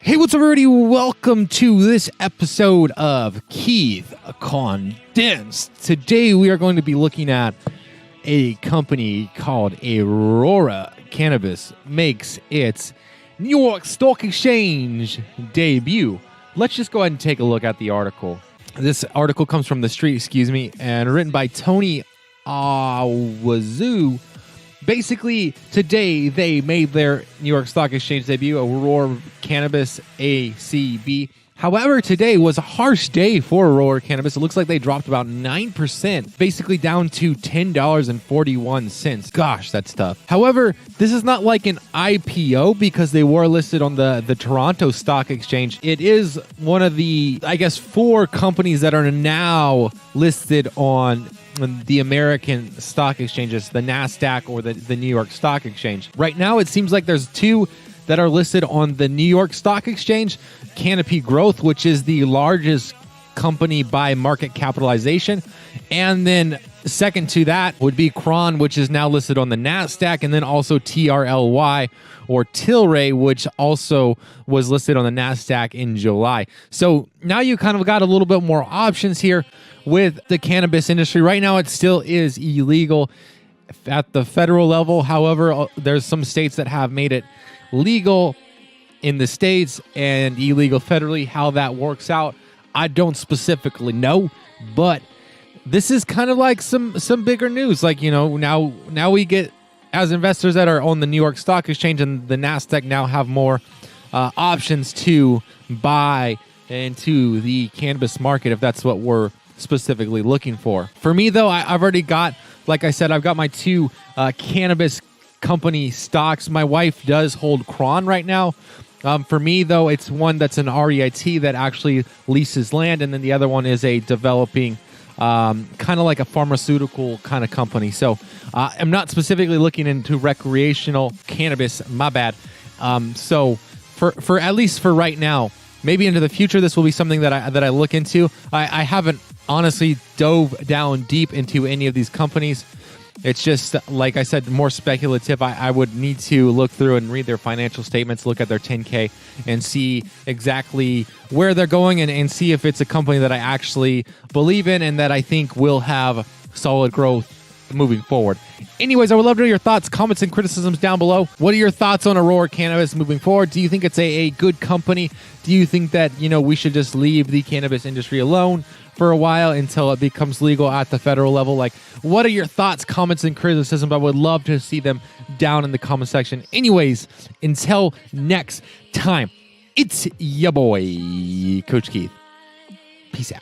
Hey, what's up, everybody? Welcome to this episode of Keith Condensed. Today, we are going to be looking at a company called Aurora Cannabis makes its New York Stock Exchange debut. Let's just go ahead and take a look at the article. This article comes from The Street, and written by Tony Awazoo. Basically, today they made their New York Stock Exchange debut, Aurora Cannabis ACB. However, today was a harsh day for Aurora Cannabis. It looks like they dropped about 9%, basically down to $10.41. Gosh, that's tough. However, this is not like an IPO because they were listed on the Toronto Stock Exchange. It is one of the, four companies that are now listed on the American stock exchanges, the NASDAQ or the New York Stock Exchange. Right now, it seems like there's two that are listed on the New York Stock Exchange. Canopy Growth, which is the largest company by market capitalization. And then second to that would be Cron, which is now listed on the NASDAQ. And then also TRLY or Tilray, which also was listed on the NASDAQ in July. So now you kind of got a little bit more options here with the cannabis industry. Right now, it still is illegal at the federal level. However, there's some states that have made it legal in the states and illegal federally. How that works out, I don't specifically know, but this is kind of like some bigger news. Like, you know, now we get, as investors that are on the New York Stock Exchange and the NASDAQ, now have more options to buy into the cannabis market if that's what we're specifically looking for. For me, though, I've already got, like I said, I've got my two cannabis company stocks. My wife does hold Cron right now. For me, though, it's one that's an REIT that actually leases land, and then the other one is a developing kind of like a pharmaceutical kind of company. So I'm not specifically looking into recreational cannabis, my bad. So for at least for right now, maybe into the future, this will be something that I look into. I haven't honestly dove down deep into any of these companies. It's just, like I said, more speculative. I would need to look through and read their financial statements, look at their 10K, and see exactly where they're going and see if it's a company that I actually believe in and that I think will have solid growth moving forward. Anyways, I would love to hear your thoughts, comments, and criticisms down below. What are your thoughts on Aurora Cannabis moving forward? Do you think it's a good company? Do you think that, we should just leave the cannabis industry alone for a while until it becomes legal at the federal level? Like, what are your thoughts, comments, and criticisms? I would love to see them down in the comment section. Anyways, until next time, it's your boy, Coach Keith. Peace out.